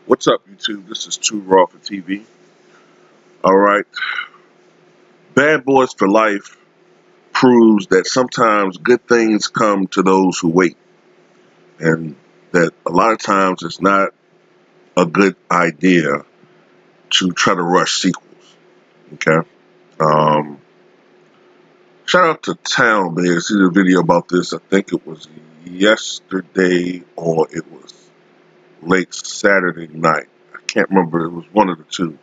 What's up, YouTube? This is Too Raw for TV. All right. Bad Boys for Life proves that sometimes good things come to those who wait, and that a lot of times it's not a good idea to try to rush sequels. Okay. Um, Shout out to Town Man. I see the video about this. I think it was yesterday or it was late Saturday night. I can't remember. It was one of the two.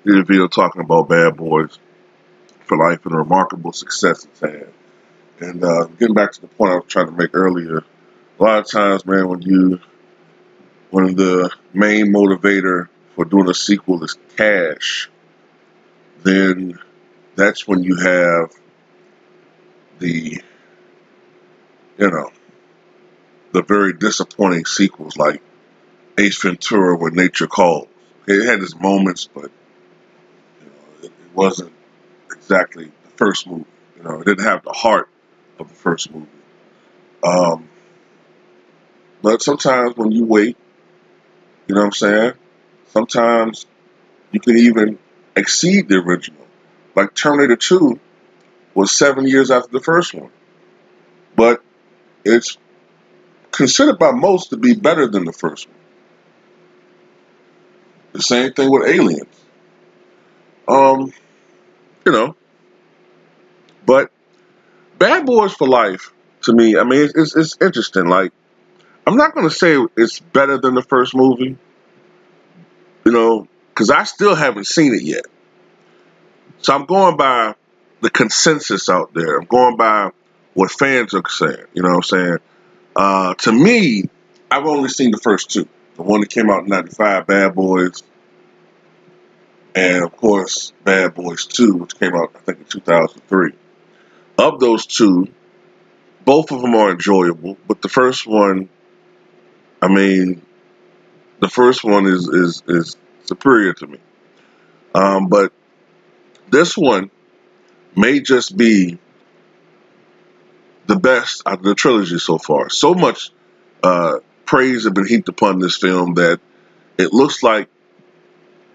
Did a video talking about Bad Boys for Life and the remarkable success it's had. And getting back to the point I was trying to make earlier, a lot of times, man, when the main motivator for doing a sequel is cash, then that's when you have the, you know, the very disappointing sequels like Ace Ventura: When Nature Calls. It had its moments, but it wasn't exactly the first movie. It didn't have the heart of the first movie. Um, but sometimes when you wait, you know what I'm saying? Sometimes you can even exceed the original. Like Terminator 2 was 7 years after the first one. But it's considered by most to be better than the first one. The same thing with Aliens. Um, you know, but Bad Boys for Life, to me, I mean, it's interesting. Like, I'm not going to say it's better than the first movie, because I still haven't seen it yet. So I'm going by the consensus out there. I'm going by what fans are saying. You know what I'm saying? To me, I've only seen the first two. The one that came out in '95, Bad Boys, and of course, Bad Boys 2, which came out, I think, in 2003. Of those two, both of them are enjoyable, but the first one, I mean, the first one is superior to me. But this one may just be the best out of the trilogy so far. So much praise has been heaped upon this film that it looks like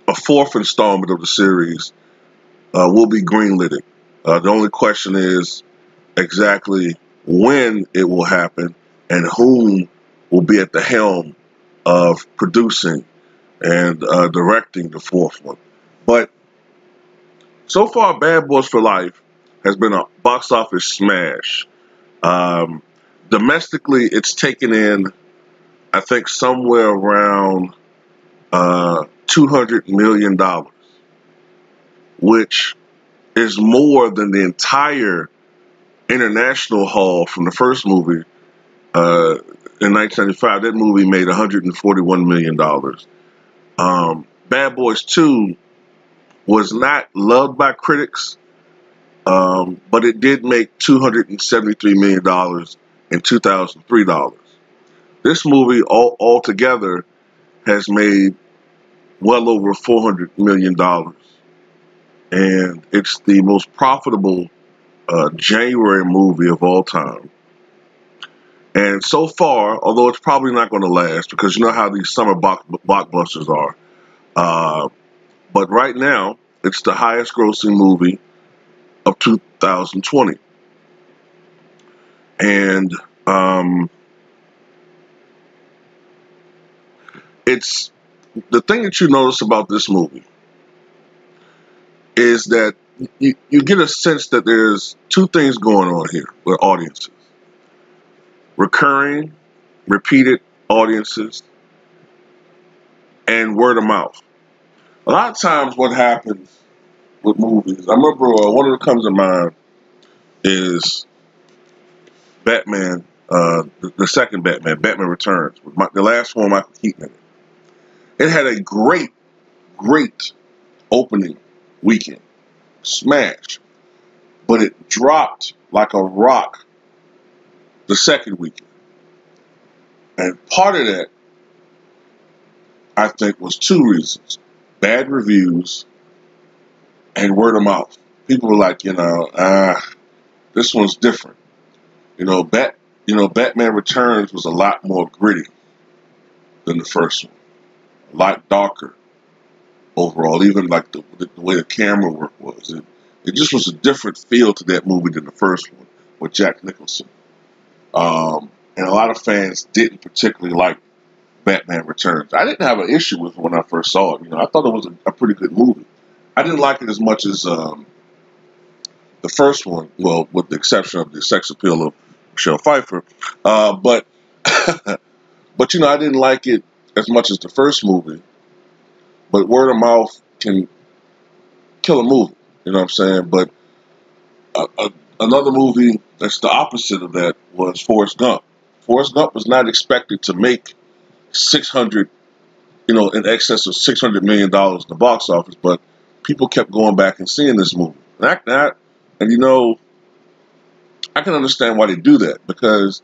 a fourth installment of the series will be greenlit. The only question is exactly when it will happen and whom will be at the helm of producing and directing the fourth one. But so far, Bad Boys for Life has been a box office smash. Um, Domestically, it's taken in, I think, somewhere around $200 million, which is more than the entire international haul from the first movie in 1995. That movie made $141 million. Bad Boys 2 was not loved by critics, but it did make $273 million in 2003 dollars. This movie altogether has made well over $400 million, and it's the most profitable January movie of all time. And so far, although it's probably not going to last because you know how these summer blockbusters are, but right now it's the highest grossing movie of 2020. And it's the thing that you notice about this movie is that you get a sense that there's two things going on here with audiences: recurring, repeated audiences, and word of mouth. A lot of times what happens with movies, I remember one of the comes to mind is Batman, the second Batman, Batman Returns, with the last one, Michael Keaton in it. It had a great opening weekend, smash, but it dropped like a rock the second weekend. And part of that, I think, was two reasons: bad reviews and word of mouth. People were like, this one's different. Batman Returns was a lot more gritty than the first one. a lot darker overall. Even like the way the camera work was, it just was a different feel to that movie than the first one with Jack Nicholson. And a lot of fans didn't particularly like Batman Returns. I didn't have an issue with it when I first saw it. I thought it was a pretty good movie. I didn't like it as much as the first one, well, with the exception of the sex appeal of Michelle Pfeiffer. But but I didn't like it as much as the first movie. But word of mouth can kill a movie. You know what I'm saying? But another movie that's the opposite of that was Forrest Gump. Forrest Gump was not expected to make 600, in excess of $600 million in the box office, but people kept going back and seeing this movie. And I can understand why they do that, because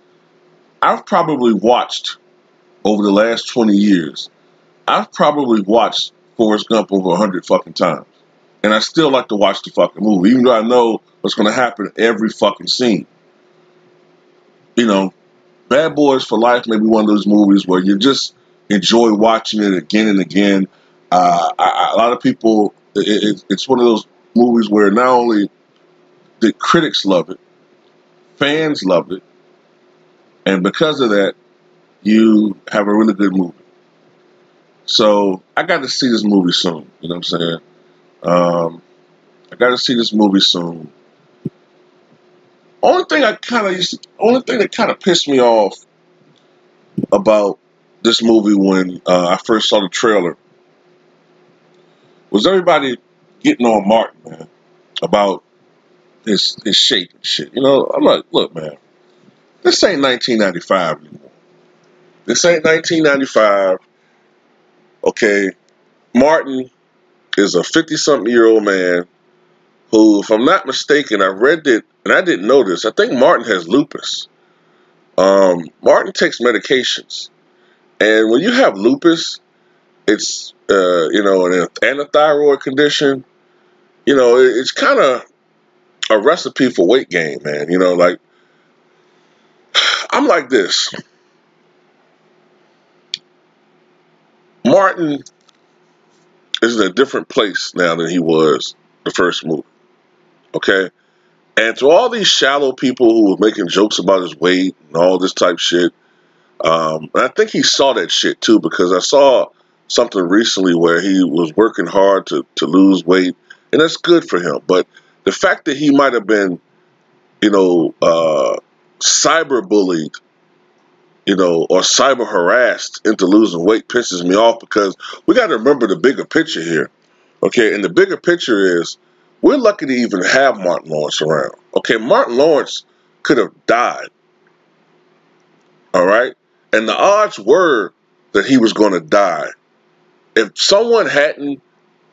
I've probably watched, over the last 20 years, I've probably watched Forrest Gump over 100 fucking times. And I still like to watch the fucking movie, even though I know what's going to happen every fucking scene. Bad Boys for Life may be one of those movies where you just enjoy watching it again and again. A lot of people, it's one of those movies where not only the critics love it, fans love it, and because of that, you have a really good movie. So I got to see this movie soon. You know what I'm saying? I got to see this movie soon. Only thing that kind of pissed me off about this movie when I first saw the trailer was everybody getting on Martin, man, about his shape and shit. I'm like, look, man, this ain't 1995 anymore. This ain't 1995. Okay, Martin is a 50-something-year-old man who, if I'm not mistaken, I read it and I didn't know this. I think Martin has lupus. Martin takes medications, and when you have lupus, it's and a thyroid condition. It's kind of a recipe for weight gain, man. Like, I'm like this. Martin is in a different place now than he was the first movie. Okay? And to all these shallow people who were making jokes about his weight and all this type shit, and I think he saw that shit too, because I saw something recently where he was working hard to lose weight, and that's good for him. But the fact that he might have been, cyberbullied, or cyber harassed into losing weight pisses me off, because we got to remember the bigger picture here. Okay, and the bigger picture is we're lucky to even have Martin Lawrence around. Okay, Martin Lawrence could have died. All right? And the odds were that he was going to die. If someone hadn't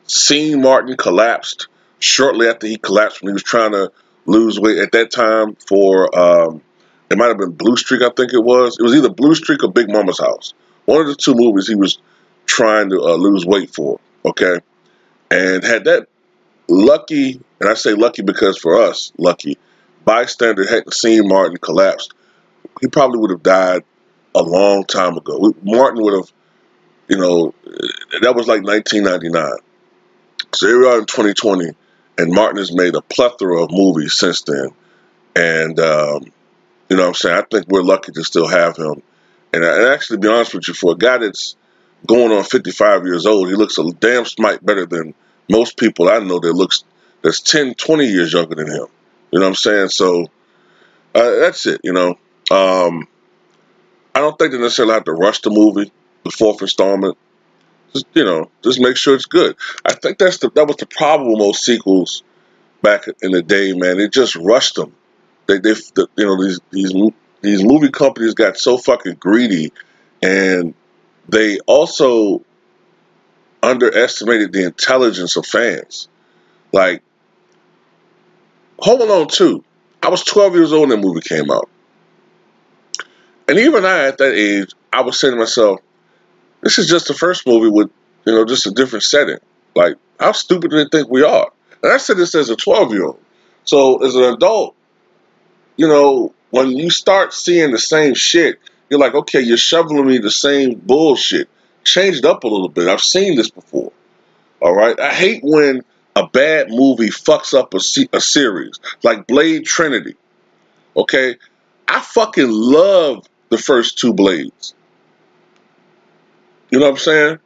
seen Martin collapsed shortly after he collapsed when he was trying to lose weight at that time for, it might have been Blue Streak, I think it was. It was either Blue Streak or Big Mama's House. One of the two movies he was trying to lose weight for, okay? And had that lucky, and I say lucky because for us, lucky, bystander hadn't seen Martin collapsed, he probably would have died a long time ago. Martin would have, that was like 1999. So here we are in 2020, and Martin has made a plethora of movies since then. And, you know what I'm saying? I think we're lucky to still have him. And actually, to be honest with you, for a guy that's going on 55 years old, he looks a damn smite better than most people I know that's 10, 20 years younger than him. You know what I'm saying? So that's it, I don't think they necessarily have to rush the movie, the fourth installment. Just make sure it's good. I think that was the problem with most sequels back in the day, man. They just rushed them. These movie companies got so fucking greedy, and they also underestimated the intelligence of fans. Like, Home Alone 2. I was 12 years old when that movie came out. And even I, at that age, I was saying to myself, this is just the first movie with, just a different setting. Like, how stupid do they think we are? And I said this as a 12-year-old. So, as an adult, when you start seeing the same shit, you're like, okay, you're shoveling me the same bullshit. change it up a little bit. I've seen this before. All right. I hate when a bad movie fucks up a series like Blade Trinity. Okay. I fucking love the first two Blades. You know what I'm saying?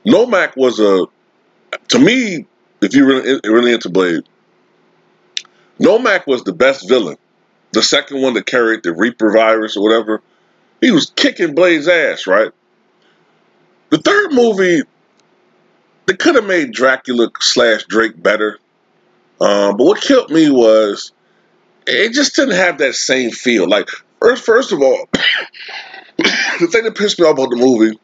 Nomak was to me, if you're really into Blade, Nomak was the best villain. The second one that carried the Reaper virus or whatever, he was kicking Blade's ass, right? The third movie, they could have made Dracula / Drake better. But what killed me was it just didn't have that same feel. Like, first of all, the thing that pissed me off about the movie,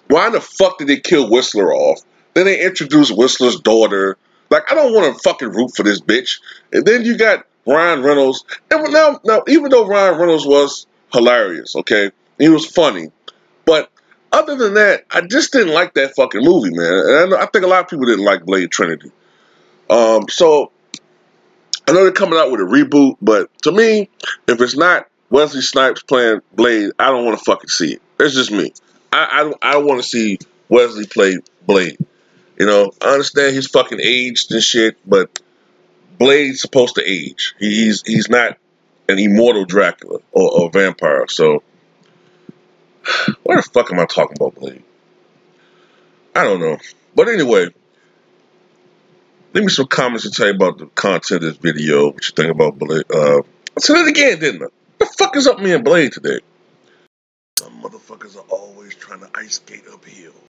why the fuck did they kill Whistler off? Then they introduced Whistler's daughter. Like, I don't want to fucking root for this bitch. And then you got Ryan Reynolds. And now, even though Ryan Reynolds was hilarious, okay, he was funny, but other than that, I just didn't like that fucking movie, man. And I think a lot of people didn't like Blade Trinity. So I know they're coming out with a reboot, but to me, if it's not Wesley Snipes playing Blade, I don't want to fucking see it. That's just me. I don't want to see Wesley play Blade. You know, I understand he's fucking aged and shit, but Blade's supposed to age. He's not an immortal Dracula or vampire. So why the fuck am I talking about Blade? I don't know. But anyway, leave me some comments to tell you about the content of this video. What you think about Blade? I said it again, didn't I? What the fuck is up with me and Blade today? Some motherfuckers are always trying to ice skate uphill.